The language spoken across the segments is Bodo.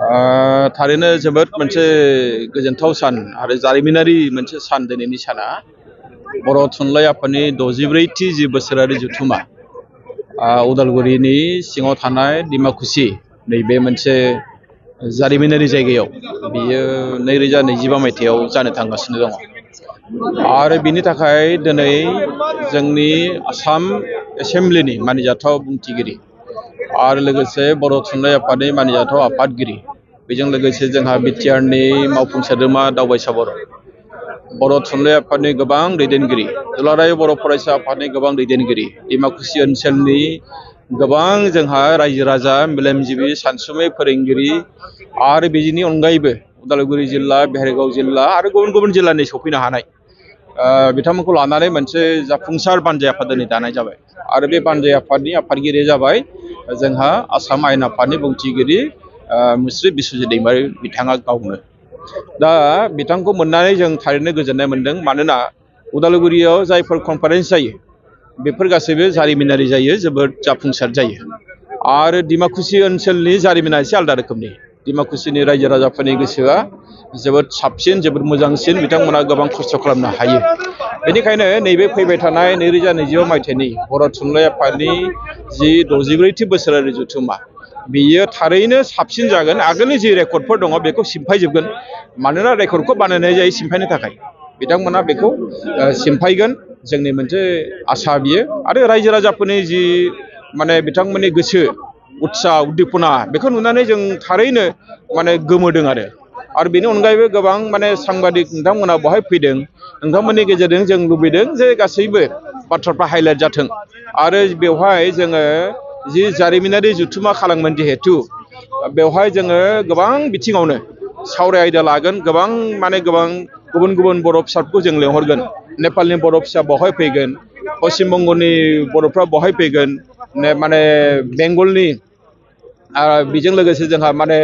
थारैनो जोबोद मोनसे गोजोनथाव सान आरो जारिमिनारि मोनसे सान दिनैनि साना बर' थुनलाइ आफादनि 64थि जि बोसोरारि जथुमा उदालगुरिनि सिङाव थानाय डिमाकुसि नैबे मोनसे जारिमिनारि जायगायाव बियो 2025 मायथाइयाव जानो थांगासिनो दङ आरो बिनि थाखाय दिनै जोंनि आसाम एसेम्ब्लिनि मानिजाथाव बुंथिगिरि आरो लोगोसे बर' थुनलाइ आफादनि मानिजाथाव आफादगिरि बेजों लोगोसे जोंहा बिटिआरनि मावफुं सोद्रोमा दावबायसा बर' थुनलाइ आफादनि गोबां दैदेनगिरि दुलाराय बर' फरायसा आफादनि गोबां दैदेनगिरि डिमाकुसि ओनसोलनि गोबां जोंहा रायजो राजा मेलेमजिबि सानसुमै फोरोंगिरि आरो बेनि अनगायैबो उदालगुरि जिल्ला भेरगाव जिल्ला आरो गुबुन गुबुन जिल्लानि सफैनो हानाय बिथांमोनखौ लानानै मोनसे जाफुंसार बानजाय आफाद दिनै दानाय जाबाय आरो बे बानजाय आफादनि आफादगिरिया जाबाय जोंहा आसाम आयेन आफादनि बुंथिगिरि मुस्रि बिस्वजित दैमारि बिथाङा गावनो दा बिथांखौ मोननानै जों थारैनो गोजोननाय मोनदों मानोना उदालगुरियाव जायफोर कनफारेन्स जायो बेफोर गासैबो जारिमिनारि जायो जोबोद जाफुंसार जायो आरो डिमाकुसि ओनसोलनि जारिमिना एसे आलादा रोखोमनि डिमाकुसिनि रायजो राजाफोरनि गोसोआ जोबोद साबसिन जोबोद मोजांसिन बिथांमोना गोबां खस्थ' खालामनो हायो बेनिखायनो नैबे फैबाय थानाय 2025 मायथाइनि बर' थुनलाइ आफादनि जि 64थि बोसोरारि जथुमा बियो थारैनो साबसिन जागोन आगोलनि जि रेकर्डफोर दङ बेखौ सिमफायजोबगोन मानोना रेकर्डखौ बानायनाय जायो सिमफायनो थाखाय बिथांमोना बेखौ सिमफायगोन जोंनि मोनसे आसा बियो आरो रायजो राजाफोरनि जि माने बिथांमोननि गोसो उत्साह उद्दीपना बेखौ नुनानै जों थारैनो माने गोमोदों आरो बेनि अनगायैबो गोबां माने सांबादिक नोंथांमोना बहाय फैदों नोंथांमोननि गेजेरजों जों लुबैदों जे गासैबो बाथ्राफ्रा हाइलाइट जाथों आरो बेवहाय जोङो जि जारिमिनारि जथुमा खालामोन जिहेतु बेवहाय जोङो गोबां बिथिङावनो सावराय आयदा लागोन गोबां गुबुन गुबुन बर' फिसाफोरखौ जों लेंहरगोन नेपालनि बर' फिसा बहाय फैगोन पश्चिम बंगनि बर'फ्रा बहाय फैगोन माने बेंगलनि बेजों लोगोसे जोंहा माने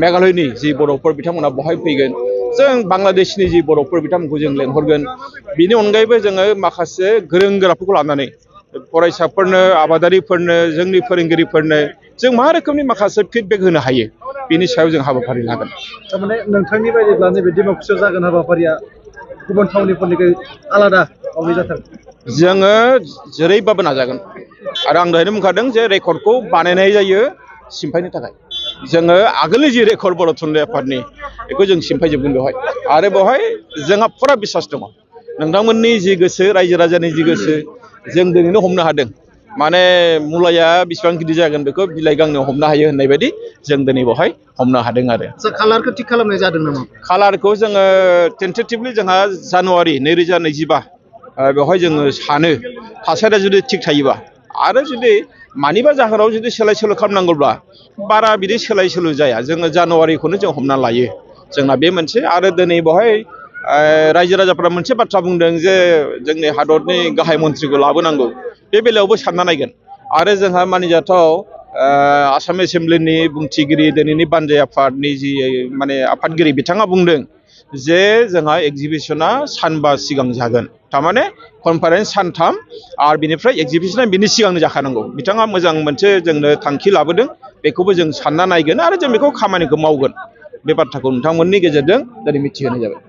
मेघालयनि जि बर'फोर बिथांमोना बहाय फैगोन जों बांलादेशनि जि बर'फोर बिथांमोनखौ जों लेंहरगोन बिनि अनगायैबो जोङो माखासे गोरों गोराफोरखौ लानानै फरायसाफोरनो आबादारिफोरनो जोंनि फोरोंगिरिफोरनो जों मा रोखोमनि माखासे फिडबेक होनो हायो बिनि सायाव जों हाबाफारि लागोन थारमाने नोंथांनि बायदिब्ला नैबे डिमाकुसियाव जागोन हाबाफारिया गुबुन थावनिफोरनिख्रुइ आलादा जाथों जोङो जेरैबाबो नाजागोन आरो आं दहायनो बुंखादों जे रेकर्डखौ बानायनाय जायो सिमफायनो थाखाय जोङो आगोलनि जि रेकर्ड बर' थुनलाइ आफादनि बेखौ जों सिमफायजोबगोन बेवहाय आरो बेवहाय जोंहा फुरा बिसास दङ नोंथांमोननि जि गोसो रायजो राजानि जि गोसो जों दिनैनो हमनो हादों माने मुलाया बेसेबां गिदिर जागोन बेखौ बिलाइ गांनैयाव हमनो हायो होननाय बायदि जों दिनै बेवहाय हमनो हादों आरो कालारखौ थिग खालामनाय जादों नामा कालारखौ जोङो टेन्टेटिभलि जोंहा जानुवारि 2025 बेवहाय जोङो सानो थासारिया जुदि थिग थायोबा आरो जुदि मानिबा जाहोनाव जुदि सोलाय सोल' खालामनांगौब्ला बारा बिदि सोलाय सोल' जाया जोङो जानुवारिखौनो जों हमना लायो जोंना बे मोनसे आरो दिनै बेवहाय रायजो राजाफ्रा मोनसे बाथ्रा बुंदों जे जोंनि हादरनि गाहाय मन्थ्रिखौ लाबोनांगौ बे बेलायावबो सानना नायगोन आरो जोंहा मानिजाथाव आसाम एसेम्ब्लिनि बुंथिगिरि दिनैनि बानजाय आफादनि जि माने आफादगिरि बिथाङा बुंदों जे जोंहा एगजिबिशना सानबा सिगां जागोन थारमाने कनफारेन्स सानथाम आरो बिनिफ्राय एगजिबिशना बिनि सिगांनो जाखानांगौ बिथाङा मोजां मोनसे जोंनो थांखि लाबोदों बेखौबो जों सानना नायगोन आरो जों बेखौ खामानिखौ मावगोन बे बाथ्राखौ नोंथांमोननि गेजेरजों दिनै मिथिहोनाय जाबाय।